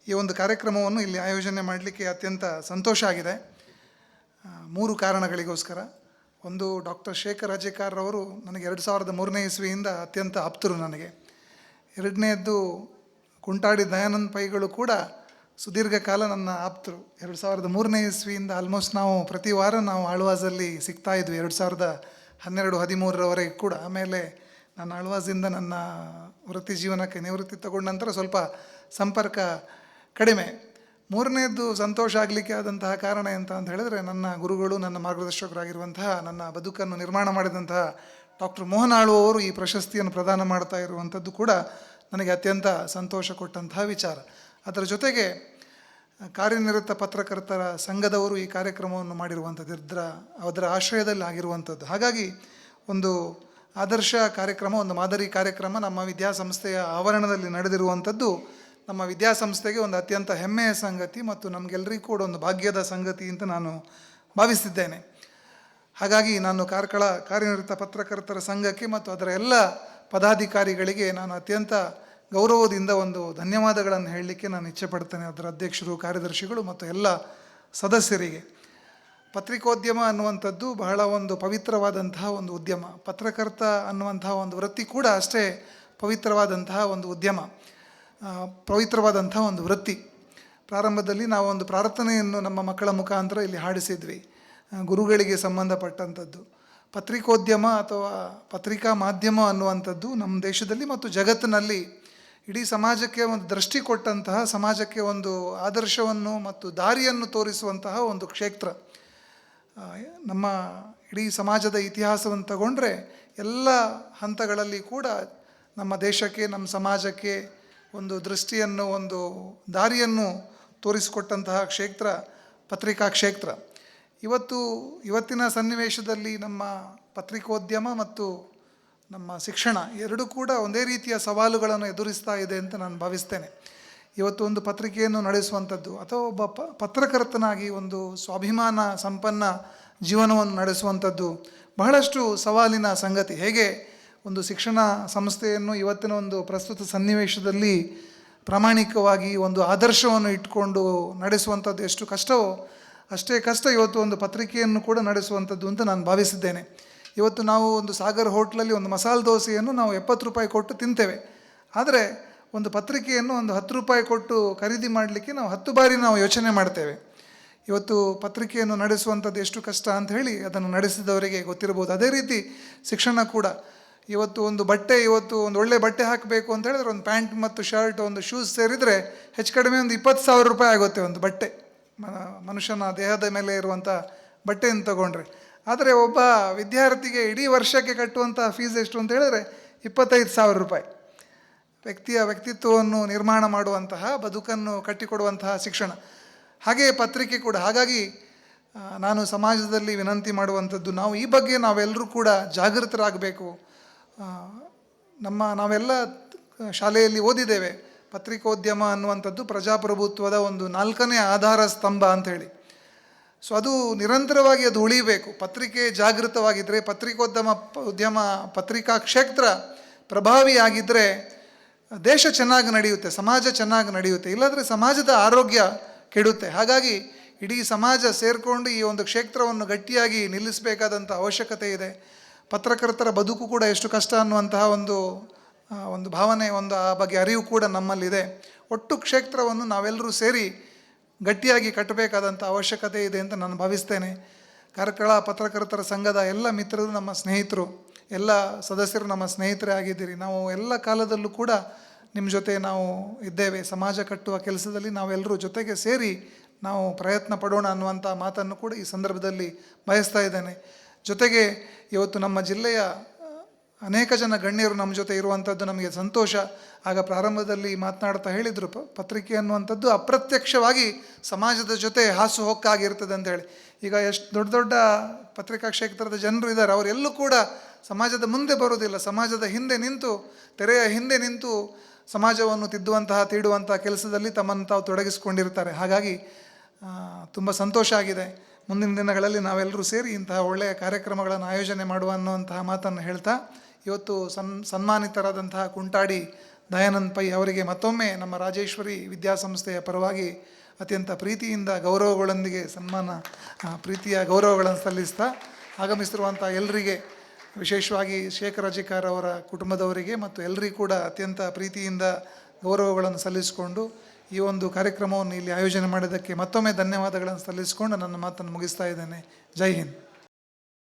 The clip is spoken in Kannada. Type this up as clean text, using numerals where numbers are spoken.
ಈ ಒಂದು ಕಾರ್ಯಕ್ರಮವನ್ನು ಇಲ್ಲಿ ಆಯೋಜನೆ ಮಾಡಲಿಕ್ಕೆ ಅತ್ಯಂತ ಸಂತೋಷ ಆಗಿದೆ. 3 ಕಾರಣಗಳಿಗೋಸ್ಕರ. ಒಂದು, ಡಾಕ್ಟರ್ ಶೇಖರ್ ಅಜೇಕಾರ್ರವರು ನನಗೆ 2003ನೇ ಇಸ್ವಿಯಿಂದ ಅತ್ಯಂತ ಆಪ್ತರು ನನಗೆ. ಎರಡನೇದ್ದು, ಕುಂಟಾಡಿ ದಯಾನಂದ ಪೈಗಳು ಕೂಡ ಸುದೀರ್ಘ ಕಾಲ ನನ್ನ ಆಪ್ತರು. 2003ನೇ ಇಸ್ವಿಯಿಂದ ಆಲ್ಮೋಸ್ಟ್ ನಾವು ಪ್ರತಿ ವಾರ ನಾವು ಆಳ್ವಾಸಲ್ಲಿ ಸಿಗ್ತಾ ಇದ್ವಿ 2012-13ರವರೆಗೆ ಕೂಡ. ಆಮೇಲೆ ನಾನು ಆಳ್ವಾಸಿಂದ ನನ್ನ ವೃತ್ತಿ ಜೀವನಕ್ಕೆ ನಿವೃತ್ತಿ ತಗೊಂಡ ನಂತರ ಸ್ವಲ್ಪ ಸಂಪರ್ಕ ಕಡಿಮೆ. ಮೂರನೇದ್ದು ಸಂತೋಷ ಆಗಲಿಕ್ಕೆ ಆದಂತಹ ಕಾರಣ ಎಂತ ಅಂತ ಹೇಳಿದ್ರೆ, ನನ್ನ ಗುರುಗಳು, ನನ್ನ ಮಾರ್ಗದರ್ಶಕರಾಗಿರುವಂತಹ, ನನ್ನ ಬದುಕನ್ನು ನಿರ್ಮಾಣ ಮಾಡಿದಂತಹ ಡಾಕ್ಟರ್ ಮೋಹನ್ ಆಳ್ವ ಅವರು ಈ ಪ್ರಶಸ್ತಿಯನ್ನು ಪ್ರದಾನ ಮಾಡ್ತಾ ಇರುವಂಥದ್ದು ಕೂಡ ನನಗೆ ಅತ್ಯಂತ ಸಂತೋಷ ಕೊಟ್ಟಂತಹ ವಿಚಾರ. ಅದರ ಜೊತೆಗೆ ಕಾರ್ಯನಿರತ ಪತ್ರಕರ್ತರ ಸಂಘದವರು ಈ ಕಾರ್ಯಕ್ರಮವನ್ನು ಮಾಡಿರುವಂಥದ್ದು ಅದರ ಆಶ್ರಯದಲ್ಲಿ ಆಗಿರುವಂಥದ್ದು. ಹಾಗಾಗಿ ಒಂದು ಆದರ್ಶ ಕಾರ್ಯಕ್ರಮ, ಒಂದು ಮಾದರಿ ಕಾರ್ಯಕ್ರಮ ನಮ್ಮ ವಿದ್ಯಾಸಂಸ್ಥೆಯ ಆವರಣದಲ್ಲಿ ನಡೆದಿರುವಂಥದ್ದು ನಮ್ಮ ವಿದ್ಯಾಸಂಸ್ಥೆಗೆ ಒಂದು ಅತ್ಯಂತ ಹೆಮ್ಮೆಯ ಸಂಗತಿ ಮತ್ತು ನಮಗೆಲ್ಲರಿಗೂ ಕೂಡ ಒಂದು ಭಾಗ್ಯದ ಸಂಗತಿ ಅಂತ ನಾನು ಭಾವಿಸಿದ್ದೇನೆ. ಹಾಗಾಗಿ ನಾನು ಕಾರ್ಯನಿರತ ಪತ್ರಕರ್ತರ ಸಂಘಕ್ಕೆ ಮತ್ತು ಅದರ ಎಲ್ಲ ಪದಾಧಿಕಾರಿಗಳಿಗೆ ನಾನು ಅತ್ಯಂತ ಗೌರವದಿಂದ ಒಂದು ಧನ್ಯವಾದಗಳನ್ನು ಹೇಳಲಿಕ್ಕೆ ನಾನು ಇಚ್ಛೆ ಪಡ್ತೇನೆ. ಅದರ ಅಧ್ಯಕ್ಷರು, ಕಾರ್ಯದರ್ಶಿಗಳು ಮತ್ತು ಎಲ್ಲ ಸದಸ್ಯರಿಗೆ. ಪತ್ರಿಕೋದ್ಯಮ ಅನ್ನುವಂಥದ್ದು ಬಹಳ ಒಂದು ಪವಿತ್ರವಾದಂತಹ ಒಂದು ಉದ್ಯಮ. ಪತ್ರಕರ್ತ ಅನ್ನುವಂತಹ ಒಂದು ವೃತ್ತಿ ಕೂಡ ಅಷ್ಟೇ ಪವಿತ್ರವಾದಂತಹ ಒಂದು ಉದ್ಯಮ, ಪವಿತ್ರವಾದಂತಹ ಒಂದು ವೃತ್ತಿ. ಪ್ರಾರಂಭದಲ್ಲಿ ನಾವು ಒಂದು ಪ್ರಾರ್ಥನೆಯನ್ನು ನಮ್ಮ ಮಕ್ಕಳ ಮುಖಾಂತರ ಇಲ್ಲಿ ಹಾಡಿಸಿದ್ವಿ, ಗುರುಗಳಿಗೆ ಸಂಬಂಧಪಟ್ಟಂಥದ್ದು. ಪತ್ರಿಕೋದ್ಯಮ ಅಥವಾ ಪತ್ರಿಕಾ ಮಾಧ್ಯಮ ಅನ್ನುವಂಥದ್ದು ನಮ್ಮ ದೇಶದಲ್ಲಿ ಮತ್ತು ಜಗತ್ತಿನಲ್ಲಿ ಇಡೀ ಸಮಾಜಕ್ಕೆ ಒಂದು ದೃಷ್ಟಿ ಕೊಟ್ಟಂತಹ, ಸಮಾಜಕ್ಕೆ ಒಂದು ಆದರ್ಶವನ್ನು ಮತ್ತು ದಾರಿಯನ್ನು ತೋರಿಸುವಂತಹ ಒಂದು ಕ್ಷೇತ್ರ. ನಮ್ಮ ಇಡೀ ಸಮಾಜದ ಇತಿಹಾಸವನ್ನು ತಗೊಂಡ್ರೆ ಎಲ್ಲ ಹಂತಗಳಲ್ಲಿ ಕೂಡ ನಮ್ಮ ದೇಶಕ್ಕೆ, ನಮ್ಮ ಸಮಾಜಕ್ಕೆ ಒಂದು ದೃಷ್ಟಿಯನ್ನು, ಒಂದು ದಾರಿಯನ್ನು ತೋರಿಸಿಕೊಟ್ಟಂತಹ ಕ್ಷೇತ್ರ ಪತ್ರಿಕಾ ಕ್ಷೇತ್ರ. ಇವತ್ತಿನ ಸನ್ನಿವೇಶದಲ್ಲಿ ನಮ್ಮ ಪತ್ರಿಕೋದ್ಯಮ ಮತ್ತು ನಮ್ಮ ಶಿಕ್ಷಣ ಎರಡೂ ಕೂಡ ಒಂದೇ ರೀತಿಯ ಸವಾಲುಗಳನ್ನು ಎದುರಿಸ್ತಾ ಇದೆ ಅಂತ ನಾನು ಭಾವಿಸ್ತೇನೆ. ಇವತ್ತು ಒಂದು ಪತ್ರಿಕೆಯನ್ನು ನಡೆಸುವಂಥದ್ದು ಅಥವಾ ಒಬ್ಬ ಪತ್ರಕರ್ತನಾಗಿ ಒಂದು ಸ್ವಾಭಿಮಾನ ಸಂಪನ್ನ ಜೀವನವನ್ನು ನಡೆಸುವಂಥದ್ದು ಬಹಳಷ್ಟು ಸವಾಲಿನ ಸಂಗತಿ. ಹೇಗೆ ಒಂದು ಶಿಕ್ಷಣ ಸಂಸ್ಥೆಯನ್ನು ಇವತ್ತಿನ ಒಂದು ಪ್ರಸ್ತುತ ಸನ್ನಿವೇಶದಲ್ಲಿ ಪ್ರಾಮಾಣಿಕವಾಗಿ ಒಂದು ಆದರ್ಶವನ್ನು ಇಟ್ಕೊಂಡು ನಡೆಸುವಂಥದ್ದು ಎಷ್ಟು ಕಷ್ಟವೋ ಅಷ್ಟೇ ಕಷ್ಟ ಇವತ್ತು ಒಂದು ಪತ್ರಿಕೆಯನ್ನು ಕೂಡ ನಡೆಸುವಂಥದ್ದು ಅಂತ ನಾನು ಭಾವಿಸಿದ್ದೇನೆ. ಇವತ್ತು ನಾವು ಒಂದು ಸಾಗರ್ ಹೋಟ್ಲಲ್ಲಿ ಒಂದು ಮಸಾಲೆ ದೋಸೆಯನ್ನು ನಾವು 70 ರೂಪಾಯಿ ಕೊಟ್ಟು ತಿಂತೇವೆ. ಆದರೆ ಒಂದು ಪತ್ರಿಕೆಯನ್ನು ಒಂದು 10 ರೂಪಾಯಿ ಕೊಟ್ಟು ಖರೀದಿ ಮಾಡಲಿಕ್ಕೆ ನಾವು 10 ಬಾರಿ ನಾವು ಯೋಚನೆ ಮಾಡ್ತೇವೆ. ಇವತ್ತು ಪತ್ರಿಕೆಯನ್ನು ನಡೆಸುವಂಥದ್ದು ಎಷ್ಟು ಕಷ್ಟ ಅಂತ ಹೇಳಿ ಅದನ್ನು ನಡೆಸಿದವರಿಗೆ ಗೊತ್ತಿರಬಹುದು. ಅದೇ ರೀತಿ ಶಿಕ್ಷಣ ಕೂಡ. ಇವತ್ತು ಒಂದು ಒಳ್ಳೆ ಬಟ್ಟೆ ಹಾಕಬೇಕು ಅಂತ ಹೇಳಿದ್ರೆ ಒಂದು ಪ್ಯಾಂಟ್ ಮತ್ತು ಶರ್ಟ್, ಒಂದು ಶೂಸ್ ಸೇರಿದರೆ ಹೆಚ್ಚು ಕಡಿಮೆ ಒಂದು 20,000 ರೂಪಾಯಿ ಆಗುತ್ತೆ ಒಂದು ಬಟ್ಟೆ, ಮನುಷ್ಯನ ದೇಹದ ಮೇಲೆ ಇರುವಂಥ ಬಟ್ಟೆಯನ್ನು ತಗೊಂಡ್ರೆ. ಆದರೆ ಒಬ್ಬ ವಿದ್ಯಾರ್ಥಿಗೆ ಇಡೀ ವರ್ಷಕ್ಕೆ ಕಟ್ಟುವಂಥ ಫೀಸ್ ಎಷ್ಟು ಅಂತ ಹೇಳಿದ್ರೆ 25,000 ರೂಪಾಯಿ. ವ್ಯಕ್ತಿಯ ವ್ಯಕ್ತಿತ್ವವನ್ನು ನಿರ್ಮಾಣ ಮಾಡುವಂತಹ, ಬದುಕನ್ನು ಕಟ್ಟಿಕೊಡುವಂತಹ ಶಿಕ್ಷಣ. ಹಾಗೆಯೇ ಪತ್ರಿಕೆ ಕೂಡ. ಹಾಗಾಗಿ ನಾನು ಸಮಾಜದಲ್ಲಿ ವಿನಂತಿ ಮಾಡುವಂಥದ್ದು, ನಾವು ಈ ಬಗ್ಗೆ ನಾವೆಲ್ಲರೂ ಕೂಡ ಜಾಗೃತರಾಗಬೇಕು. ನಾವೆಲ್ಲ ಶಾಲೆಯಲ್ಲಿ ಓದಿದ್ದೇವೆ, ಪತ್ರಿಕೋದ್ಯಮ ಅನ್ನುವಂಥದ್ದು ಪ್ರಜಾಪ್ರಭುತ್ವದ ಒಂದು 4ನೇ ಆಧಾರ ಸ್ತಂಭ ಅಂಥೇಳಿ. ಸೊ ಅದು ನಿರಂತರವಾಗಿ ಅದು ಉಳಿಬೇಕು. ಪತ್ರಿಕೆ ಜಾಗೃತವಾಗಿದ್ದರೆ, ಉದ್ಯಮ ಪತ್ರಿಕಾ ಕ್ಷೇತ್ರ ಪ್ರಭಾವಿಯಾಗಿದ್ದರೆ ದೇಶ ಚೆನ್ನಾಗಿ ನಡೆಯುತ್ತೆ, ಸಮಾಜ ಚೆನ್ನಾಗಿ ನಡೆಯುತ್ತೆ. ಇಲ್ಲಾಂದರೆ ಸಮಾಜದ ಆರೋಗ್ಯ ಕೆಡುತ್ತೆ. ಹಾಗಾಗಿ ಇಡೀ ಸಮಾಜ ಸೇರಿಕೊಂಡು ಈ ಒಂದು ಕ್ಷೇತ್ರವನ್ನು ಗಟ್ಟಿಯಾಗಿ ನಿಲ್ಲಿಸಬೇಕಾದಂಥ ಅವಶ್ಯಕತೆ ಇದೆ. ಪತ್ರಕರ್ತರ ಬದುಕು ಕೂಡ ಎಷ್ಟು ಕಷ್ಟ ಅನ್ನುವಂತಹ ಒಂದು ಭಾವನೆ, ಆ ಬಗ್ಗೆ ಅರಿವು ಕೂಡ ನಮ್ಮಲ್ಲಿದೆ. ಒಟ್ಟು ಕ್ಷೇತ್ರವನ್ನು ನಾವೆಲ್ಲರೂ ಸೇರಿ ಗಟ್ಟಿಯಾಗಿ ಕಟ್ಟಬೇಕಾದಂಥ ಅವಶ್ಯಕತೆ ಇದೆ ಅಂತ ನಾನು ಭಾವಿಸ್ತೇನೆ. ಪತ್ರಕರ್ತರ ಸಂಘದ ಎಲ್ಲ ಮಿತ್ರರು ನಮ್ಮ ಸ್ನೇಹಿತರು, ಎಲ್ಲ ಸದಸ್ಯರು ನಮ್ಮ ಸ್ನೇಹಿತರೇ ಆಗಿದ್ದೀರಿ. ನಾವು ಎಲ್ಲ ಕಾಲದಲ್ಲೂ ಕೂಡ ನಿಮ್ಮ ಜೊತೆ ನಾವು ಇದ್ದೇವೆ. ಸಮಾಜ ಕಟ್ಟುವ ಕೆಲಸದಲ್ಲಿ ನಾವೆಲ್ಲರೂ ಜೊತೆಗೆ ಸೇರಿ ನಾವು ಪ್ರಯತ್ನ ಪಡೋಣ ಅನ್ನುವಂಥ ಮಾತನ್ನು ಕೂಡ ಈ ಸಂದರ್ಭದಲ್ಲಿ ಬಯಸ್ತಾ ಇದ್ದೇನೆ. ಜೊತೆಗೆ ಇವತ್ತು ನಮ್ಮ ಜಿಲ್ಲೆಯ ಅನೇಕ ಜನ ಗಣ್ಯರು ನಮ್ಮ ಜೊತೆ ಇರುವಂಥದ್ದು ನಮಗೆ ಸಂತೋಷ. ಆಗ ಪ್ರಾರಂಭದಲ್ಲಿ ಮಾತನಾಡ್ತಾ ಹೇಳಿದರು, ಪತ್ರಿಕೆ ಅನ್ನುವಂಥದ್ದು ಅಪ್ರತ್ಯಕ್ಷವಾಗಿ ಸಮಾಜದ ಜೊತೆ ಹಾಸುಹೊಕ್ಕಾಗಿರ್ತದೆ ಅಂತೇಳಿ. ಈಗ ಎಷ್ಟು ದೊಡ್ಡ ದೊಡ್ಡ ಪತ್ರಿಕಾ ಕ್ಷೇತ್ರದ ಜನರು ಇದ್ದಾರೆ, ಅವರೆಲ್ಲೂ ಕೂಡ ಸಮಾಜದ ಮುಂದೆ ಬರೋದಿಲ್ಲ, ಸಮಾಜದ ಹಿಂದೆ ನಿಂತು, ತೆರೆಯ ಹಿಂದೆ ನಿಂತು ಸಮಾಜವನ್ನು ತೀಡುವಂತಹ ಕೆಲಸದಲ್ಲಿ ತಮ್ಮನ್ನು ತಾವು ತೊಡಗಿಸಿಕೊಂಡಿರ್ತಾರೆ. ಹಾಗಾಗಿ ತುಂಬ ಸಂತೋಷ ಆಗಿದೆ. ಮುಂದಿನ ದಿನಗಳಲ್ಲಿ ನಾವೆಲ್ಲರೂ ಸೇರಿ ಇಂತಹ ಒಳ್ಳೆಯ ಕಾರ್ಯಕ್ರಮಗಳನ್ನು ಆಯೋಜನೆ ಮಾಡುವ ಅನ್ನುವಂತಹ ಮಾತನ್ನು ಹೇಳ್ತಾ, ಇವತ್ತು ಸನ್ಮಾನಿತರಾದಂತಹ ಕುಂಟಾಡಿ ದಯಾನಂದ್ ಪೈ ಅವರಿಗೆ ಮತ್ತೊಮ್ಮೆ ನಮ್ಮ ರಾಜೇಶ್ವರಿ ವಿದ್ಯಾಸಂಸ್ಥೆಯ ಪರವಾಗಿ ಅತ್ಯಂತ ಪ್ರೀತಿಯಿಂದ ಗೌರವಗಳೊಂದಿಗೆ ಪ್ರೀತಿಯ ಗೌರವಗಳನ್ನು ಸಲ್ಲಿಸ್ತಾ ಆಗಮಿಸಿರುವಂಥ ಎಲ್ಲರಿಗೆ, ವಿಶೇಷವಾಗಿ ಶೇಖರ್ ಅಜಿಕಾರ್ ಅವರ ಕುಟುಂಬದವರಿಗೆ ಮತ್ತು ಎಲ್ಲರಿಗೂ ಕೂಡ ಅತ್ಯಂತ ಪ್ರೀತಿಯಿಂದ ಗೌರವಗಳನ್ನು ಸಲ್ಲಿಸಿಕೊಂಡು ಈ ಒಂದು ಕಾರ್ಯಕ್ರಮವನ್ನು ಇಲ್ಲಿ ಆಯೋಜನೆ ಮಾಡಿದ್ದಕ್ಕೆ ಮತ್ತೊಮ್ಮೆ ಧನ್ಯವಾದಗಳನ್ನು ಸಲ್ಲಿಸಿಕೊಂಡು ನನ್ನ ಮಾತನ್ನು ಮುಗಿಸ್ತಾ ಇದ್ದೇನೆ. ಜೈ ಹಿಂದ್.